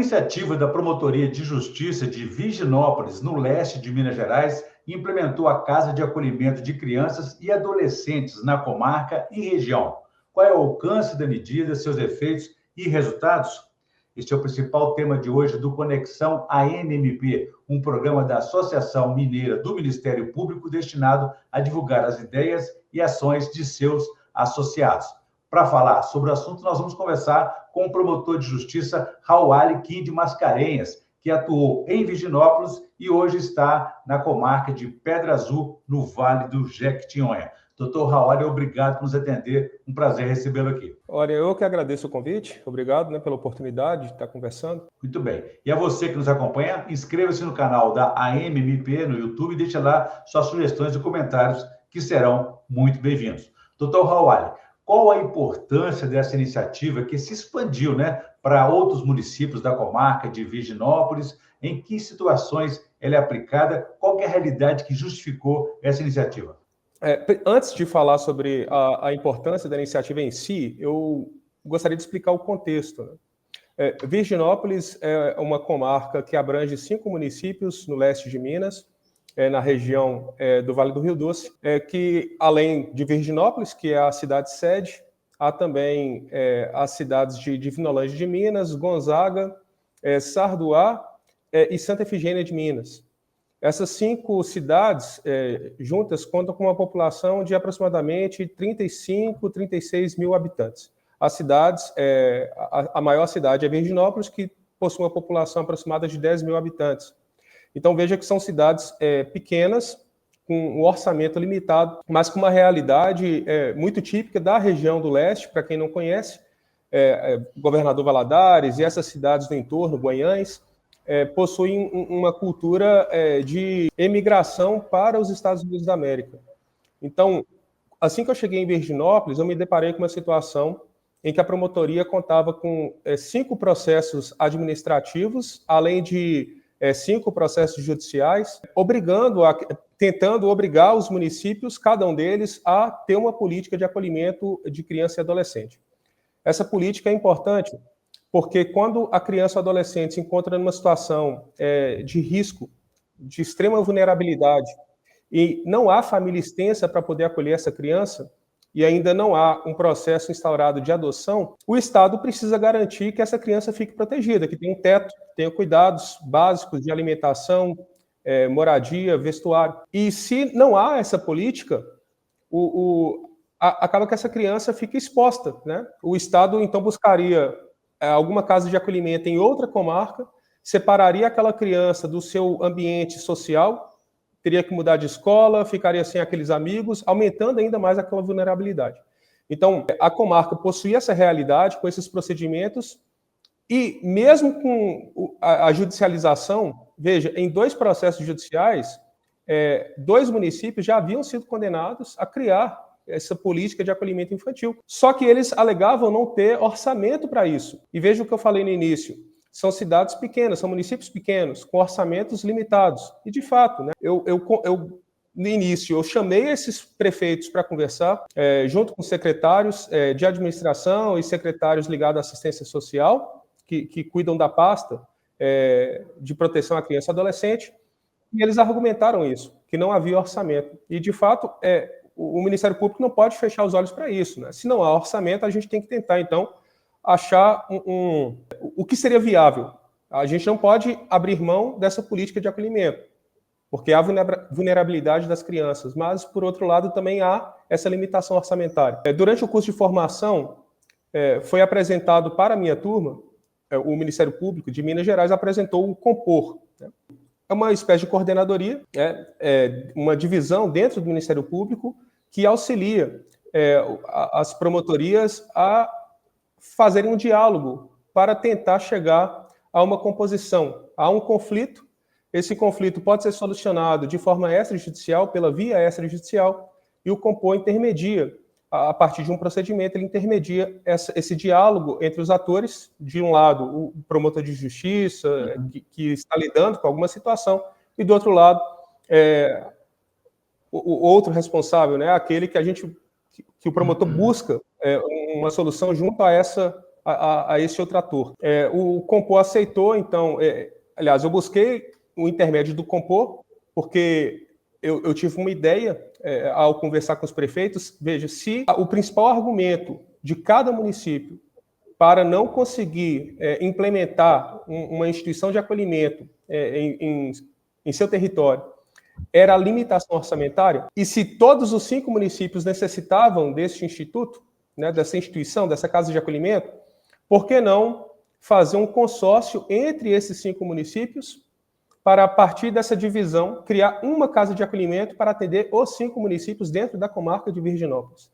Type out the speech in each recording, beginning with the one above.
iniciativa da Promotoria de Justiça de Virginópolis, no leste de Minas Gerais, implementou a Casa de Acolhimento de Crianças e Adolescentes na comarca e região. Qual é o alcance da medida, seus efeitos e resultados? Este é o principal tema de hoje do Conexão ANMP, um programa da Associação Mineira do Ministério Público destinado a divulgar as ideias e ações de seus associados. Para falar sobre o assunto, nós vamos conversar com o promotor de justiça Rauali Kim de Mascarenhas, que atuou em Virginópolis e hoje está na comarca de Pedra Azul, no Vale do Jequitinhonha. Doutor Rauali, obrigado por nos atender. Um prazer recebê-lo aqui. Olha, eu que agradeço o convite. Obrigado, pela oportunidade de estar conversando. Muito bem. E a você que nos acompanha, inscreva-se no canal da ANMP no YouTube e deixe lá suas sugestões e comentários, que serão muito bem-vindos. Doutor Rauali, qual a importância dessa iniciativa que se expandiu, para outros municípios da comarca de Virginópolis? Em que situações ela é aplicada? Qual é a realidade que justificou essa iniciativa? Antes de falar sobre a importância da iniciativa em si, eu gostaria de explicar o contexto. Virginópolis é uma comarca que abrange 5 municípios no leste de Minas, na região do Vale do Rio Doce, que além de Virginópolis, que é a cidade sede, há também as cidades de Divinolândia de Minas, Gonzaga, Sarduá e Santa Efigênia de Minas. Essas 5 cidades juntas contam com uma população de aproximadamente 35, 36 mil habitantes. As cidades, a maior cidade é Virginópolis, que possui uma população aproximada de 10 mil habitantes. Então, veja que são cidades pequenas, com um orçamento limitado, mas com uma realidade muito típica da região do leste, para quem não conhece, Governador Valadares e essas cidades do entorno, Guanhães, possuem uma cultura de emigração para os Estados Unidos da América. Então, assim que eu cheguei em Virginópolis, eu me deparei com uma situação em que a promotoria contava com 5 processos administrativos, além de 5 processos judiciais, tentando obrigar os municípios, cada um deles, a ter uma política de acolhimento de criança e adolescente. Essa política é importante porque quando a criança ou adolescente se encontra numa situação de risco, de extrema vulnerabilidade, e não há família extensa para poder acolher essa criança, e ainda não há um processo instaurado de adoção, o Estado precisa garantir que essa criança fique protegida, que tenha um teto, tenha cuidados básicos de alimentação, moradia, vestuário. E se não há essa política, acaba que essa criança fica exposta, O Estado, então, buscaria alguma casa de acolhimento em outra comarca, separaria aquela criança do seu ambiente social, teria que mudar de escola, ficaria sem aqueles amigos, aumentando ainda mais aquela vulnerabilidade. Então, a comarca possuía essa realidade com esses procedimentos e mesmo com a judicialização, veja, em 2 processos judiciais, 2 municípios já haviam sido condenados a criar essa política de acolhimento infantil. Só que eles alegavam não ter orçamento para isso. E veja o que eu falei no início. São cidades pequenas, são municípios pequenos, com orçamentos limitados. E, de fato, no início, eu chamei esses prefeitos para conversar, junto com secretários de administração e secretários ligados à assistência social, que cuidam da pasta de proteção à criança e adolescente, e eles argumentaram isso, que não havia orçamento. E, de fato, o Ministério Público não pode fechar os olhos para isso. Se não há orçamento, a gente tem que tentar, então, achar o que seria viável. A gente não pode abrir mão dessa política de acolhimento, porque há vulnerabilidade das crianças, mas, por outro lado, também há essa limitação orçamentária. Durante o curso de formação, foi apresentado para a minha turma, o Ministério Público de Minas Gerais apresentou o Compor. É uma espécie de coordenadoria, uma divisão dentro do Ministério Público que auxilia as promotorias a fazerem um diálogo para tentar chegar a uma composição. Há um conflito, esse conflito pode ser solucionado de forma extrajudicial, pela via extrajudicial, e o Compor intermedia, a partir de um procedimento, ele intermedia esse diálogo entre os atores, de um lado, o promotor de justiça, que está lidando com alguma situação, e do outro lado, o outro responsável, aquele que o promotor busca uma solução junto a essa a esse outro ator. O Compor aceitou, então, aliás, eu busquei o intermédio do Compor, porque eu tive uma ideia ao conversar com os prefeitos. Veja, se o principal argumento de cada município para não conseguir implementar uma instituição de acolhimento em seu território era a limitação orçamentária, e se todos os 5 municípios necessitavam desse instituto, né, dessa instituição, dessa casa de acolhimento, por que não fazer um consórcio entre esses 5 municípios para, a partir dessa divisão, criar uma casa de acolhimento para atender os 5 municípios dentro da comarca de Virginópolis?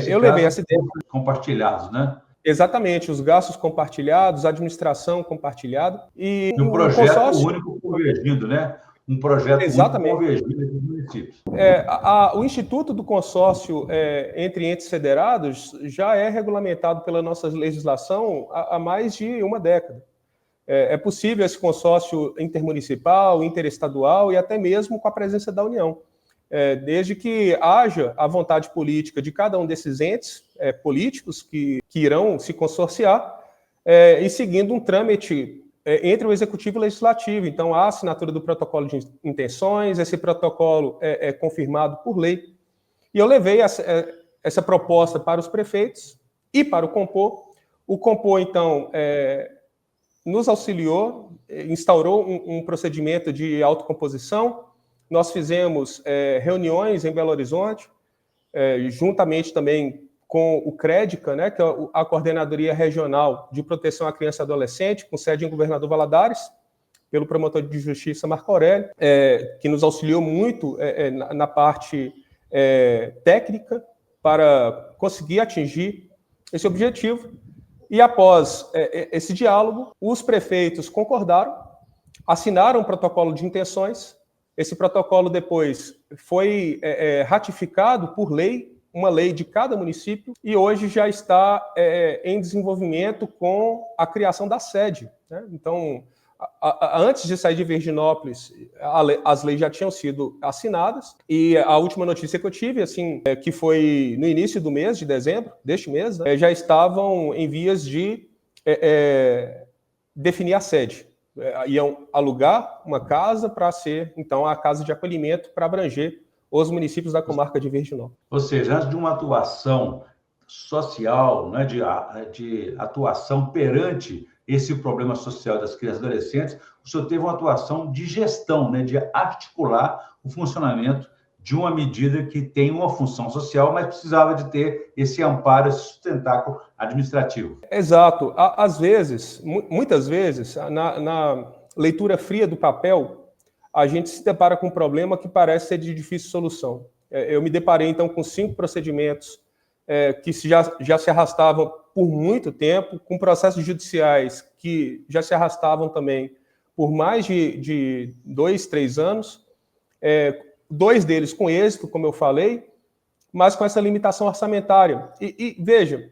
Eu levei essa ideia... Compartilhados, né? Exatamente, os gastos compartilhados, a administração compartilhada. E um projeto único convergindo, né? Um projeto único convergindo entre os municípios. O Instituto do Consórcio entre entes federados já é regulamentado pela nossa legislação há mais de uma década. É possível esse consórcio intermunicipal, interestadual e até mesmo com a presença da União. Desde que haja a vontade política de cada um desses entes políticos que irão se consorciar e seguindo um trâmite entre o Executivo e o Legislativo. Então, há a assinatura do protocolo de intenções, esse protocolo é confirmado por lei. E eu levei essa proposta para os prefeitos e para o Compor. O Compor, então, nos auxiliou, instaurou um procedimento de autocomposição. Nós fizemos reuniões em Belo Horizonte, juntamente também com o CREDICA, né, que é a Coordenadoria Regional de Proteção à Criança e Adolescente, com sede em Governador Valadares, pelo promotor de justiça Marco Aurélio, que nos auxiliou muito na parte técnica para conseguir atingir esse objetivo. E após esse diálogo, os prefeitos concordaram, assinaram um protocolo de intenções. Esse protocolo depois foi ratificado por lei, uma lei de cada município, e hoje já está em desenvolvimento com a criação da sede, né? Então, antes de sair de Virginópolis, as leis já tinham sido assinadas, e a última notícia que eu tive, assim, que foi no início do mês de dezembro, deste mês, né, já estavam em vias de definir a sede. Iam alugar uma casa para ser, então, a casa de acolhimento para abranger os municípios da comarca de Virginópolis. Ou seja, antes de uma atuação social, né, de atuação perante esse problema social das crianças e adolescentes, o senhor teve uma atuação de gestão, né, de articular o funcionamento de uma medida que tem uma função social, mas precisava de ter esse amparo, esse sustentáculo administrativo. Exato. Às vezes, muitas vezes, na leitura fria do papel, a gente se depara com um problema que parece ser de difícil solução. Eu me deparei, então, com 5 procedimentos que já se arrastavam por muito tempo, com processos judiciais que já se arrastavam também por mais de 2, 3 anos, 2 deles com êxito, como eu falei, mas com essa limitação orçamentária. E veja,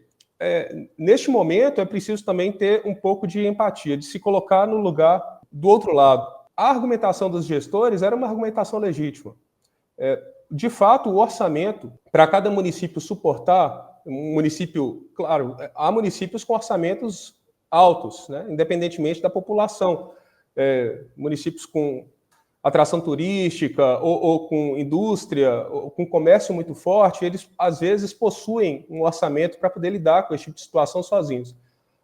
neste momento é preciso também ter um pouco de empatia, de se colocar no lugar do outro lado. A argumentação dos gestores era uma argumentação legítima. De fato, o orçamento, para cada município suportar, um município, claro, há municípios com orçamentos altos, né, independentemente da população. Municípios com atração turística, ou com indústria, ou com comércio muito forte, eles, às vezes, possuem um orçamento para poder lidar com esse tipo de situação sozinhos.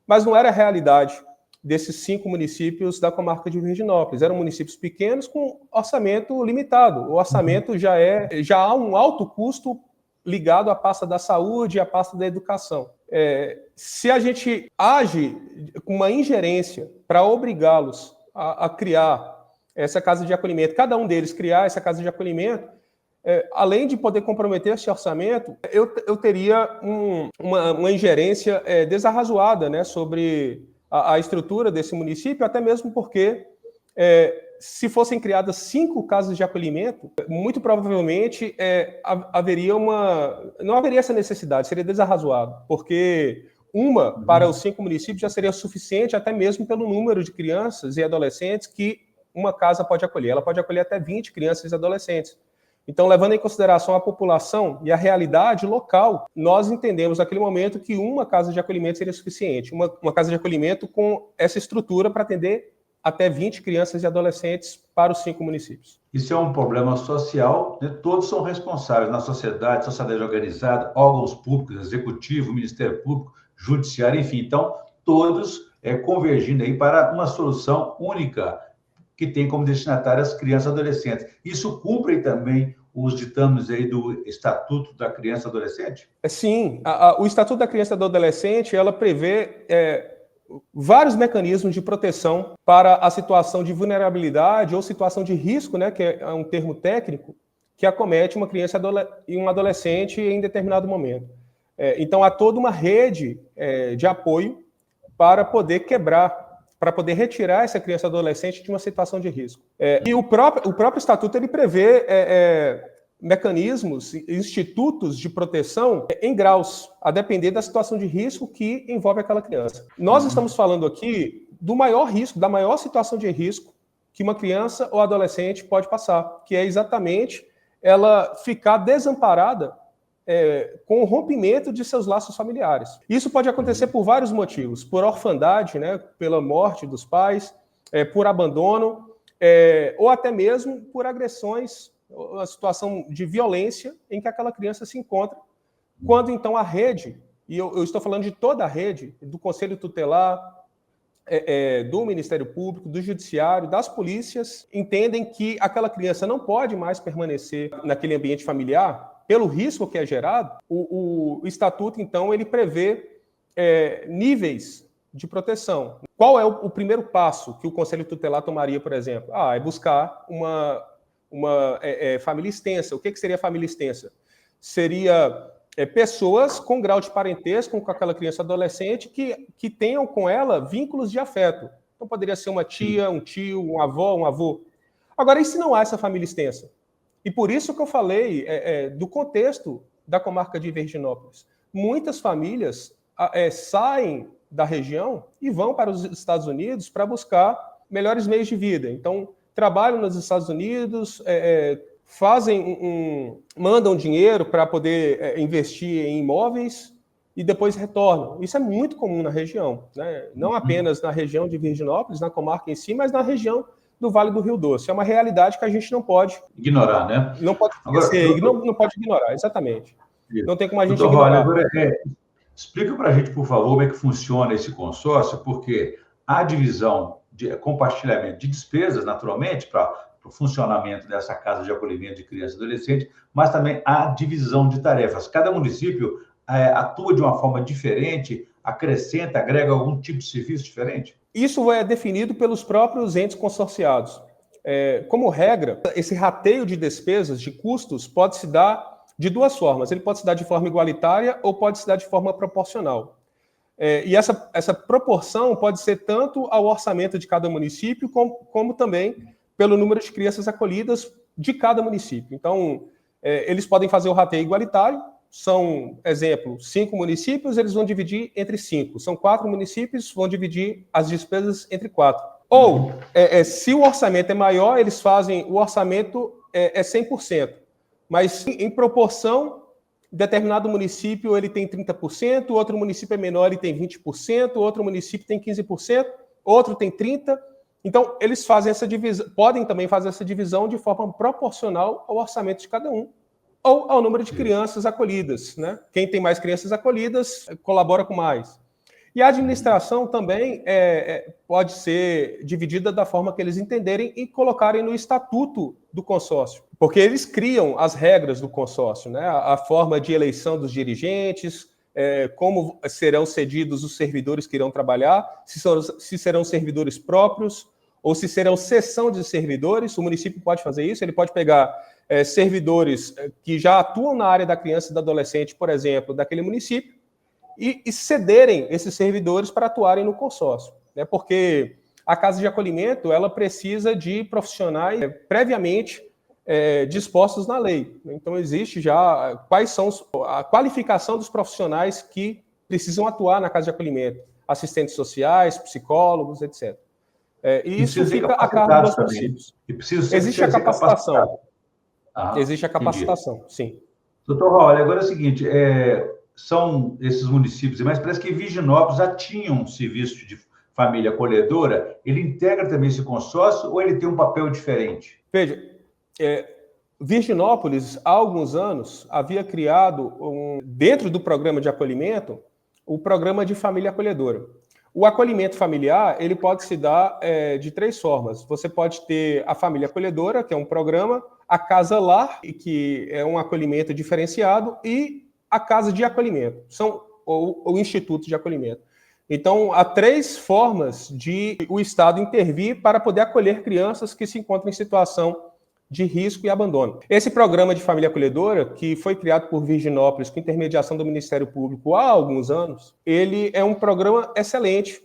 Mas não era a realidade desses 5 municípios da comarca de Virginópolis. Eram municípios pequenos com orçamento limitado. O orçamento já há um alto custo ligado à pasta da saúde e à pasta da educação. Se a gente age com uma ingerência para obrigá-los a criar essa casa de acolhimento, cada um deles criar essa casa de acolhimento, além de poder comprometer esse orçamento, eu teria uma ingerência desarrazoada, né, sobre a estrutura desse município, até mesmo porque, se fossem criadas 5 casas de acolhimento, muito provavelmente não haveria essa necessidade, seria desarrazoado, porque uma para os 5 municípios já seria suficiente, até mesmo pelo número de crianças e adolescentes que uma casa pode acolher. Ela pode acolher até 20 crianças e adolescentes. Então, levando em consideração a população e a realidade local, nós entendemos naquele momento que uma casa de acolhimento seria suficiente, uma casa de acolhimento com essa estrutura para atender até 20 crianças e adolescentes para os 5 municípios. Isso é um problema social, né? Todos são responsáveis na sociedade organizada, órgãos públicos, executivo, Ministério Público, Judiciário, enfim. Então, todos convergindo aí para uma solução única, que tem como destinatário as crianças e adolescentes. Isso cumpre também os ditames aí do Estatuto da Criança e Adolescente? Sim, o Estatuto da Criança e do Adolescente, ela prevê vários mecanismos de proteção para a situação de vulnerabilidade ou situação de risco, né, que é um termo técnico, que acomete uma criança e um adolescente em determinado momento. Então, há toda uma rede de apoio para poder para poder retirar essa criança e adolescente de uma situação de risco. E o próprio Estatuto ele prevê mecanismos, institutos de proteção em graus, a depender da situação de risco que envolve aquela criança. Nós estamos falando aqui do maior risco, da maior situação de risco que uma criança ou adolescente pode passar, que é exatamente ela ficar desamparada com o rompimento de seus laços familiares. Isso pode acontecer por vários motivos, por orfandade, né, pela morte dos pais, por abandono, ou até mesmo por agressões, uma situação de violência em que aquela criança se encontra, quando então a rede, e eu estou falando de toda a rede, do Conselho Tutelar, do Ministério Público, do Judiciário, das polícias, entendem que aquela criança não pode mais permanecer naquele ambiente familiar, pelo risco que é gerado. O Estatuto, então, ele prevê níveis de proteção. Qual é o primeiro passo que o Conselho Tutelar tomaria, por exemplo? É buscar uma família extensa. O que seria família extensa? Seria pessoas com grau de parentesco com aquela criança adolescente que tenham com ela vínculos de afeto. Então, poderia ser uma tia, um tio, uma avó, um avô. Agora, e se não há essa família extensa? E por isso que eu falei do contexto da comarca de Virginópolis. Muitas famílias saem da região e vão para os Estados Unidos para buscar melhores meios de vida. Então, trabalham nos Estados Unidos, mandam dinheiro para poder investir em imóveis e depois retornam. Isso é muito comum na região, né? Não apenas na região de Virginópolis, na comarca em si, mas na região do Vale do Rio Doce. É uma realidade que a gente não pode ignorar, né? Não pode esquecer, agora, não pode ignorar, exatamente. Isso. Não tem como a gente Doutor ignorar. Agora, explica para a gente, por favor, como é que funciona esse consórcio, porque há divisão de compartilhamento de despesas, naturalmente, para o funcionamento dessa casa de acolhimento de criança e adolescente, mas também há divisão de tarefas. Cada município atua de uma forma diferente, acrescenta, agrega algum tipo de serviço diferente? Isso é definido pelos próprios entes consorciados. Como regra, esse rateio de despesas, de custos, pode se dar de duas formas. Ele pode se dar de forma igualitária ou pode se dar de forma proporcional. E essa proporção pode ser tanto ao orçamento de cada município, como também pelo número de crianças acolhidas de cada município. Então, eles podem fazer o rateio igualitário. São, exemplo, 5 municípios, eles vão dividir entre 5. São 4 municípios, vão dividir as despesas entre 4. Ou, se o orçamento é maior, eles fazem o orçamento 100%. Mas, em proporção, determinado município ele tem 30%, outro município é menor, ele tem 20%, outro município tem 15%, outro tem 30%. Então, eles fazem essa divisão, podem também fazer essa divisão de forma proporcional ao orçamento de cada um, ou ao número de crianças acolhidas, né? Quem tem mais crianças acolhidas colabora com mais. E a administração também pode ser dividida da forma que eles entenderem e colocarem no estatuto do consórcio, porque eles criam as regras do consórcio, né? A forma de eleição dos dirigentes, como serão cedidos os servidores que irão trabalhar, se serão servidores próprios ou se serão cessão de servidores. O município pode fazer isso, ele pode pegar servidores que já atuam na área da criança e do adolescente, por exemplo, daquele município, e cederem esses servidores para atuarem no consórcio, né? Porque a casa de acolhimento ela precisa de profissionais previamente dispostos na lei. Então, existe já quais são a qualificação dos profissionais que precisam atuar na casa de acolhimento, assistentes sociais, psicólogos, etc. E isso fica a cargo dos municípios. Existe a capacitação. Existe a entendi. capacitação, sim. Doutor Raul, agora é o seguinte, são esses municípios, mas parece que Virginópolis já tinha um serviço de família acolhedora, ele integra também esse consórcio ou ele tem um papel diferente? Veja, Virginópolis, há alguns anos, havia criado, dentro do programa de acolhimento, o programa de família acolhedora. O acolhimento familiar, ele pode se dar de 3 formas. Você pode ter a família acolhedora, que é um programa, a Casa Lar, que é um acolhimento diferenciado, e a Casa de Acolhimento, o Instituto de Acolhimento. Então, há 3 formas de o Estado intervir para poder acolher crianças que se encontram em situação de risco e abandono. Esse programa de família acolhedora, que foi criado por Virginópolis com intermediação do Ministério Público há alguns anos, ele é um programa excelente,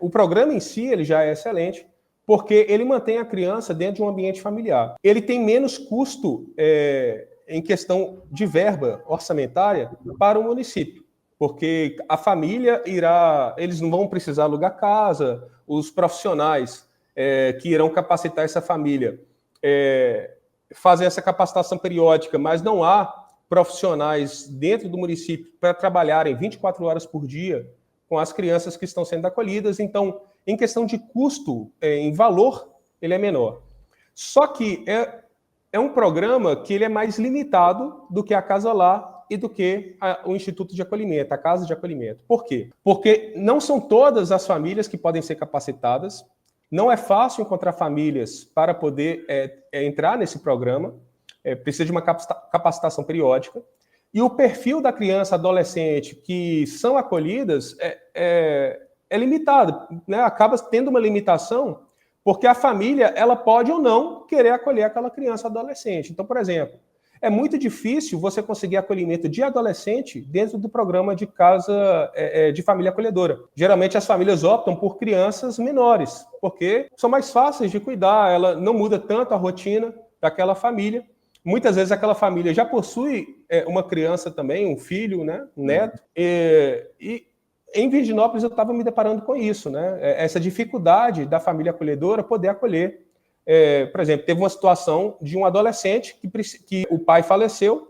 o programa em si ele já é excelente, porque ele mantém a criança dentro de um ambiente familiar. Ele tem menos custo em questão de verba orçamentária para o município, porque a família eles não vão precisar alugar casa, os profissionais que irão capacitar essa família fazem essa capacitação periódica, mas não há profissionais dentro do município para trabalharem 24 horas por dia com as crianças que estão sendo acolhidas. Então, em questão de custo, em valor, ele é menor. Só que é um programa que ele é mais limitado do que a Casa Lar e do que o Instituto de Acolhimento, a Casa de Acolhimento. Por quê? Porque não são todas as famílias que podem ser capacitadas, não é fácil encontrar famílias para poder entrar nesse programa, precisa de uma capacitação periódica, e o perfil da criança, adolescente que são acolhidas é limitado, né? Acaba tendo uma limitação, porque a família ela pode ou não querer acolher aquela criança adolescente. Então, por exemplo, é muito difícil você conseguir acolhimento de adolescente dentro do programa de casa de família acolhedora. Geralmente as famílias optam por crianças menores, porque são mais fáceis de cuidar, ela não muda tanto a rotina daquela família. Muitas vezes aquela família já possui uma criança também, um filho, né, um neto, e em Virginópolis eu estava me deparando com isso, né, essa dificuldade da família acolhedora poder acolher. Por exemplo, teve uma situação de um adolescente que o pai faleceu,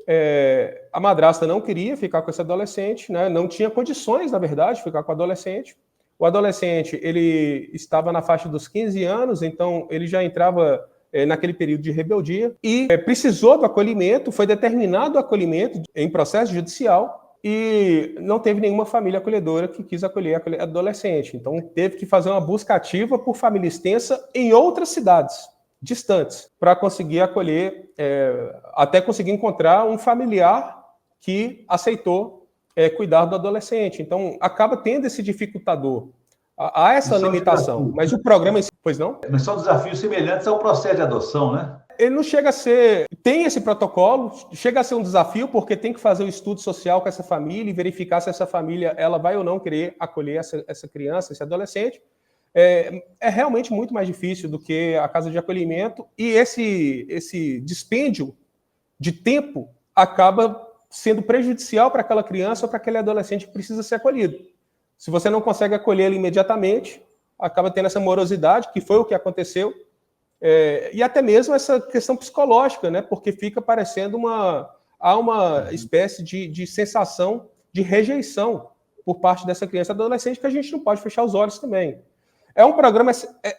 a madrasta não queria ficar com esse adolescente, né, não tinha condições, na verdade, de ficar com o adolescente. O adolescente ele estava na faixa dos 15 anos, então ele já entrava naquele período de rebeldia, e precisou do acolhimento, foi determinado o acolhimento em processo judicial, e não teve nenhuma família acolhedora que quis acolher aquele adolescente. Então, teve que fazer uma busca ativa por família extensa em outras cidades distantes, para conseguir acolher, até conseguir encontrar um familiar que aceitou cuidar do adolescente. Então, acaba tendo esse dificultador. Há essa limitação, mas o programa em si, pois não? Mas são desafios semelhantes ao processo de adoção, né? Ele não chega a ser... Tem esse protocolo, chega a ser um desafio, porque tem que fazer o estudo social com essa família e verificar se essa família ela vai ou não querer acolher essa criança, esse adolescente. É realmente muito mais difícil do que a casa de acolhimento, e esse dispêndio de tempo acaba sendo prejudicial para aquela criança ou para aquele adolescente que precisa ser acolhido. Se você não consegue acolher ele imediatamente, acaba tendo essa morosidade, que foi o que aconteceu, e até mesmo essa questão psicológica, né? Porque fica parecendo há uma espécie de sensação de rejeição por parte dessa criança e adolescente que a gente não pode fechar os olhos também. É um programa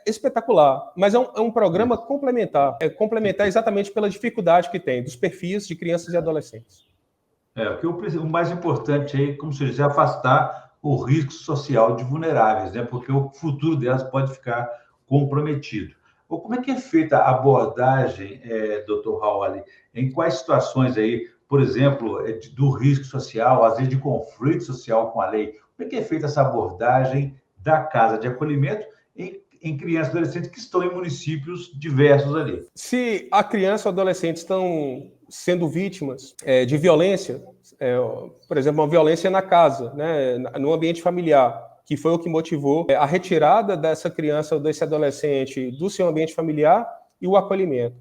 espetacular, mas é um programa complementar. É complementar exatamente pela dificuldade que tem dos perfis de crianças e adolescentes. O mais importante aí, como se diz, é afastar o risco social de vulneráveis, né? Porque o futuro delas pode ficar comprometido. Como é que é feita a abordagem, doutor Raul, em quais situações aí, por exemplo, do risco social, às vezes de conflito social com a lei? Como é que é feita essa abordagem da casa de acolhimento em crianças e adolescentes que estão em municípios diversos ali? Se a criança ou adolescente estão sendo vítimas de violência, por exemplo, uma violência na casa, né, no ambiente familiar, que foi o que motivou a retirada dessa criança ou desse adolescente do seu ambiente familiar e o acolhimento.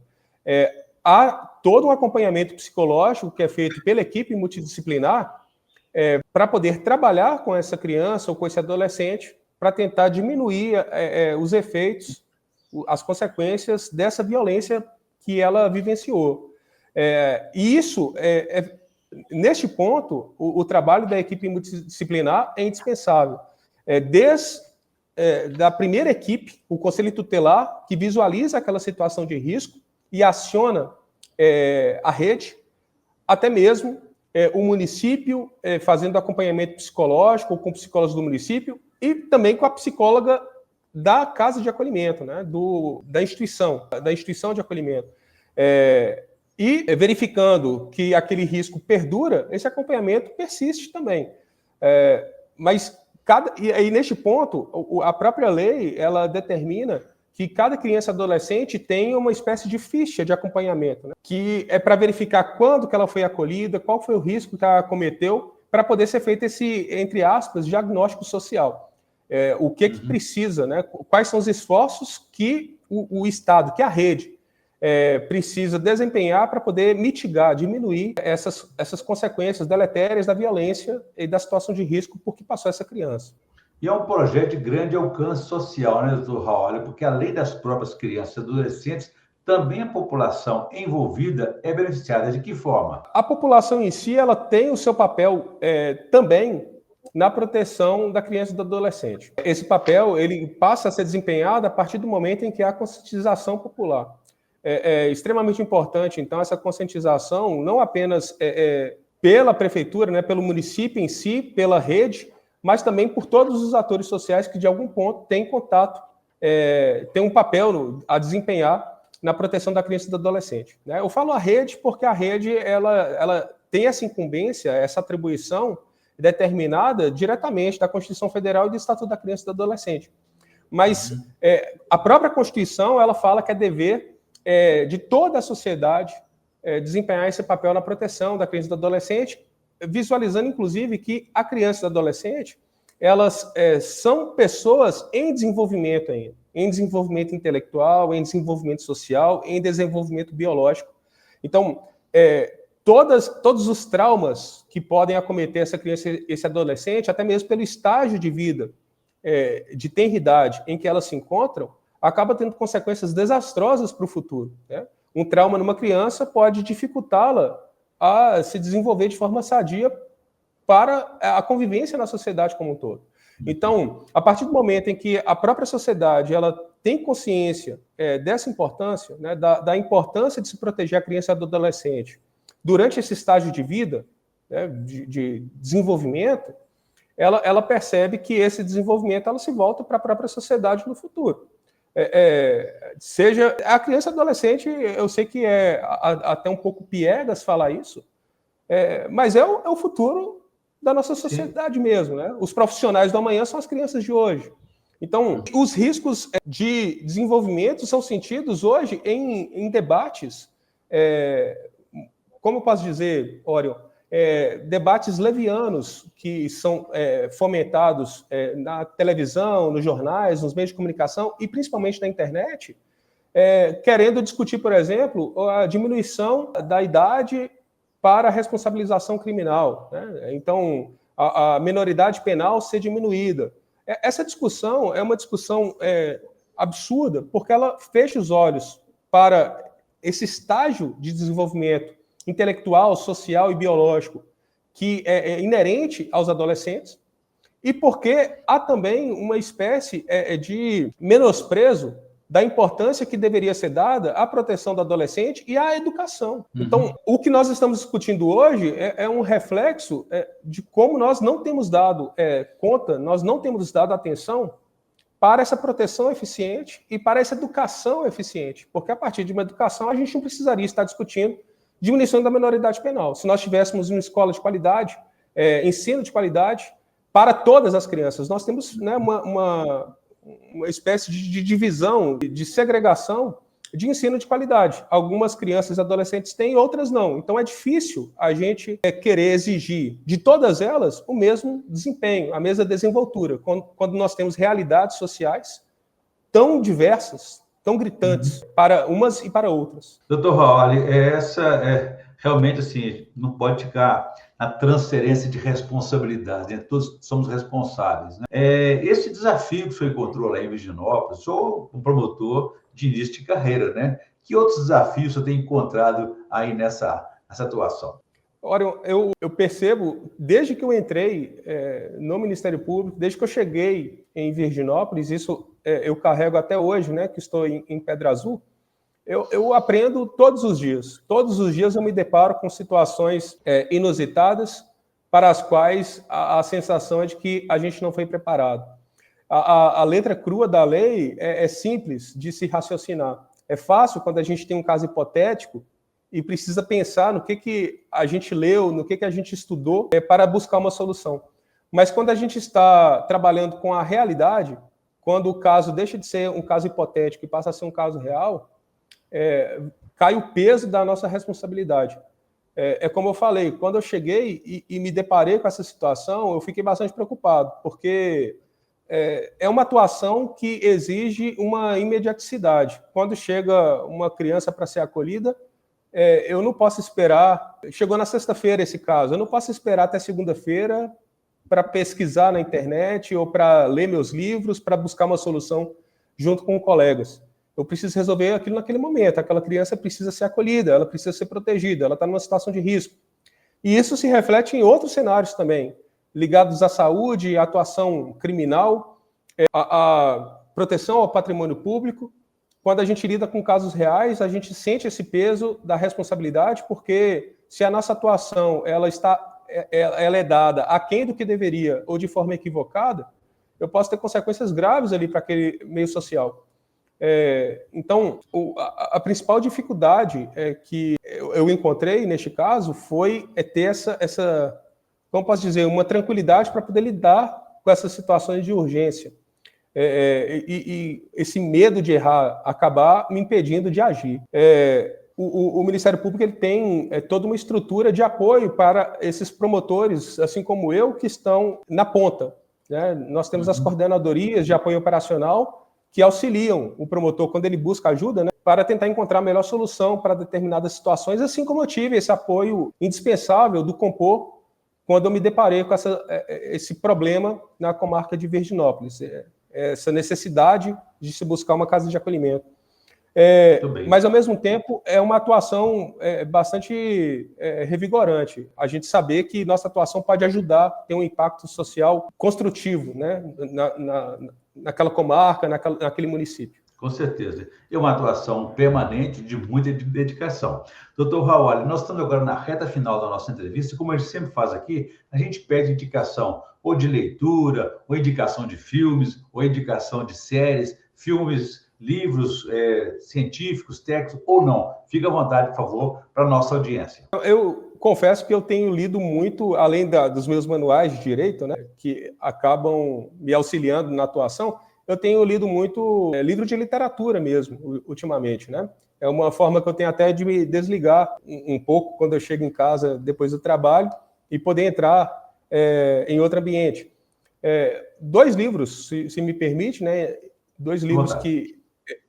Há todo um acompanhamento psicológico que é feito pela equipe multidisciplinar para poder trabalhar com essa criança ou com esse adolescente para tentar diminuir os efeitos, as consequências dessa violência que ela vivenciou. E isso, neste ponto, o trabalho da equipe multidisciplinar é indispensável. Desde da primeira equipe, o Conselho Tutelar, que visualiza aquela situação de risco e aciona a rede, até mesmo o município fazendo acompanhamento psicológico com psicólogos do município e também com a psicóloga da casa de acolhimento, né, da instituição de acolhimento. E verificando que aquele risco perdura, esse acompanhamento persiste também. E aí, neste ponto, a própria lei, ela determina que cada criança e adolescente tenha uma espécie de ficha de acompanhamento, né? Que é para verificar quando que ela foi acolhida, qual foi o risco que ela cometeu, para poder ser feito esse, entre aspas, diagnóstico social. O que precisa, né? Quais são os esforços que o Estado, que a rede, precisa desempenhar para poder mitigar, diminuir essas consequências deletérias da violência e da situação de risco por que passou essa criança. E é um projeto de grande alcance social, né, doutor Raul? Porque além das próprias crianças e adolescentes, também a população envolvida é beneficiada. De que forma? A população em si, ela tem o seu papel também na proteção da criança e do adolescente. Esse papel, ele passa a ser desempenhado a partir do momento em que há conscientização popular. É extremamente importante, então, essa conscientização, não apenas pela prefeitura, né, pelo município em si, pela rede, mas também por todos os atores sociais que, de algum ponto, têm contato, têm um papel a desempenhar na proteção da criança e do adolescente. Né? Eu falo a rede porque a rede ela tem essa incumbência, essa atribuição determinada diretamente da Constituição Federal e do Estatuto da Criança e do Adolescente. Mas a própria Constituição, ela fala que é dever de toda a sociedade desempenhar esse papel na proteção da criança e do adolescente, visualizando, inclusive, que a criança e o adolescente, elas são pessoas em desenvolvimento ainda, em desenvolvimento intelectual, em desenvolvimento social, em desenvolvimento biológico. Então, todos os traumas que podem acometer essa criança e esse adolescente, até mesmo pelo estágio de vida, de tenridade em que elas se encontram, acaba tendo consequências desastrosas para o futuro. Né? Um trauma numa criança pode dificultá-la a se desenvolver de forma sadia para a convivência na sociedade como um todo. Então, a partir do momento em que a própria sociedade ela tem consciência dessa importância, né, da importância de se proteger a criança e do adolescente durante esse estágio de vida, né, de desenvolvimento, ela percebe que esse desenvolvimento ela se volta para a própria sociedade no futuro. Seja a criança e adolescente, eu sei que é até um pouco piegas falar isso, mas é o futuro da nossa sociedade. Sim. Mesmo, né? Os profissionais do amanhã são as crianças de hoje. Então, os riscos de desenvolvimento são sentidos hoje em debates, como eu posso dizer, Orion, debates levianos que são fomentados na televisão, nos jornais, nos meios de comunicação e principalmente na internet, querendo discutir, por exemplo, a diminuição da idade para a responsabilização criminal, né? Então, a minoridade penal ser diminuída. Essa discussão é uma discussão absurda, porque ela fecha os olhos para esse estágio de desenvolvimento intelectual, social e biológico que é inerente aos adolescentes, e porque há também uma espécie de menosprezo da importância que deveria ser dada à proteção do adolescente e à educação. Uhum. Então, o que nós estamos discutindo hoje é um reflexo de como nós não temos dado conta, nós não temos dado atenção para essa proteção eficiente e para essa educação eficiente, porque a partir de uma educação a gente não precisaria estar discutindo diminuição da minoridade penal. Se nós tivéssemos uma escola de qualidade, ensino de qualidade para todas as crianças, nós temos, né, uma espécie de divisão, de segregação de ensino de qualidade. Algumas crianças e adolescentes têm, outras não. Então é difícil a gente querer exigir de todas elas o mesmo desempenho, a mesma desenvoltura, quando nós temos realidades sociais tão diversas, tão gritantes, para umas e para outras. Doutor Raul, essa realmente assim, não pode ficar na transferência de responsabilidade, né? Todos somos responsáveis. Né? Esse desafio que o senhor encontrou lá em Virginópolis, sou um promotor de início de carreira, né? Que outros desafios você tem encontrado aí nessa atuação? Ora, eu percebo, desde que eu entrei no Ministério Público, desde que eu cheguei em Virginópolis, isso eu carrego até hoje, né, que estou em Pedra Azul, eu aprendo todos os dias. Todos os dias eu me deparo com situações inusitadas para as quais a sensação é de que a gente não foi preparado. A letra crua da lei é simples de se raciocinar. É fácil quando a gente tem um caso hipotético e precisa pensar no que a gente leu, no que a gente estudou para buscar uma solução. Mas quando a gente está trabalhando com a realidade, quando o caso deixa de ser um caso hipotético e passa a ser um caso real, cai o peso da nossa responsabilidade. Como eu falei, quando eu cheguei e me deparei com essa situação, eu fiquei bastante preocupado, porque é uma atuação que exige uma imediaticidade. Quando chega uma criança para ser acolhida, eu não posso esperar... Chegou na sexta-feira esse caso, eu não posso esperar até segunda-feira para pesquisar na internet ou para ler meus livros, para buscar uma solução junto com colegas. Eu preciso resolver aquilo naquele momento. Aquela criança precisa ser acolhida, ela precisa ser protegida, ela está numa situação de risco. E isso se reflete em outros cenários também, ligados à saúde, à atuação criminal, à proteção ao patrimônio público. Quando a gente lida com casos reais, a gente sente esse peso da responsabilidade, porque se a nossa atuação ela é dada aquém do que deveria ou de forma equivocada, eu posso ter consequências graves ali para aquele meio social. Então, a principal dificuldade que eu encontrei neste caso foi ter essa, como posso dizer, uma tranquilidade para poder lidar com essas situações de urgência. E esse medo de errar acabar me impedindo de agir. O Ministério Público ele tem toda uma estrutura de apoio para esses promotores, assim como eu, que estão na ponta, né? Nós temos as coordenadorias de apoio operacional que auxiliam o promotor quando ele busca ajuda, né, para tentar encontrar a melhor solução para determinadas situações, assim como eu tive esse apoio indispensável do Compor quando eu me deparei com esse problema na comarca de Virginópolis, essa necessidade de se buscar uma casa de acolhimento. Mas, ao mesmo tempo, é uma atuação bastante revigorante. A gente saber que nossa atuação pode ajudar a ter um impacto social construtivo, né, naquela comarca, naquele município. Com certeza. É uma atuação permanente de muita dedicação. Doutor Raul, nós estamos agora na reta final da nossa entrevista, e como a gente sempre faz aqui, a gente pede indicação ou de leitura, ou indicação de filmes, ou indicação de séries, filmes, livros científicos, técnicos, ou não. Fique à vontade, por favor, para a nossa audiência. Eu confesso que eu tenho lido muito, além dos meus manuais de direito, né, que acabam me auxiliando na atuação, eu tenho lido muito livro de literatura mesmo, ultimamente, né? É uma forma que eu tenho até de me desligar um pouco quando eu chego em casa depois do trabalho e poder entrar em outro ambiente. Dois livros, se me permite, né? Dois livros que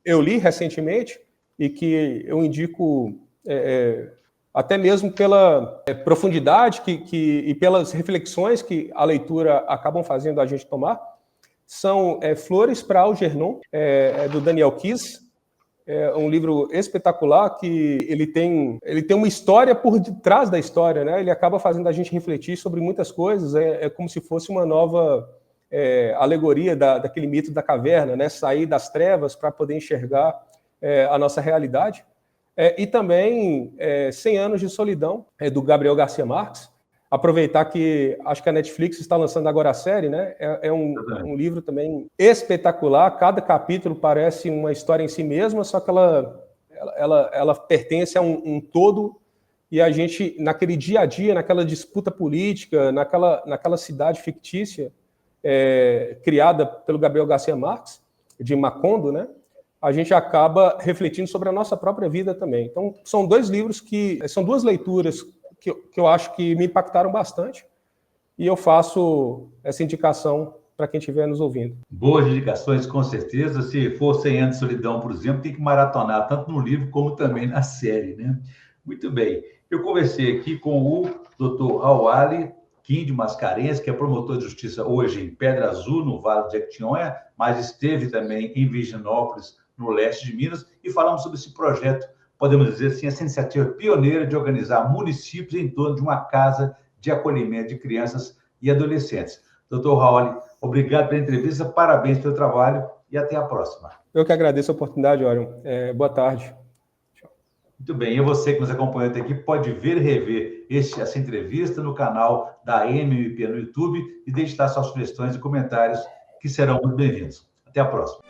eu li recentemente e que eu indico até mesmo pela profundidade e pelas reflexões que a leitura acabam fazendo a gente tomar, são Flores para Algernon, do Daniel Kiss. É um livro espetacular que ele tem uma história por detrás da história, né? Ele acaba fazendo a gente refletir sobre muitas coisas, é como se fosse uma nova alegoria daquele mito da caverna, né? Sair das trevas para poder enxergar a nossa realidade. E também 100 Anos de Solidão, do Gabriel Garcia Marques. Aproveitar que acho que a Netflix está lançando agora a série, né? É um livro também espetacular. Cada capítulo parece uma história em si mesma, só que ela pertence a um todo, e a gente, naquele dia a dia, naquela disputa política, naquela cidade fictícia criada pelo Gabriel Garcia Marques, de Macondo, né? A gente acaba refletindo sobre a nossa própria vida também. Então, são dois livros são duas leituras que eu acho que me impactaram bastante, e eu faço essa indicação para quem estiver nos ouvindo. Boas indicações, com certeza. Se for 100 Anos de Solidão, por exemplo, tem que maratonar tanto no livro como também na série, né? Muito bem. Eu conversei aqui com o Dr. Raul Kim de Mascarenhas, que é promotor de justiça hoje em Pedra Azul, no Vale de Jequitinhonha, mas esteve também em Virginópolis, no leste de Minas, e falamos sobre esse projeto, podemos dizer assim, essa iniciativa pioneira de organizar municípios em torno de uma casa de acolhimento de crianças e adolescentes. Doutor Raul, obrigado pela entrevista, parabéns pelo trabalho e até a próxima. Eu que agradeço a oportunidade, Orion. Boa tarde. Muito bem, e você que nos acompanha até aqui pode ver e rever essa entrevista no canal da MMP no YouTube e deixar suas sugestões e comentários que serão muito bem-vindos. Até a próxima.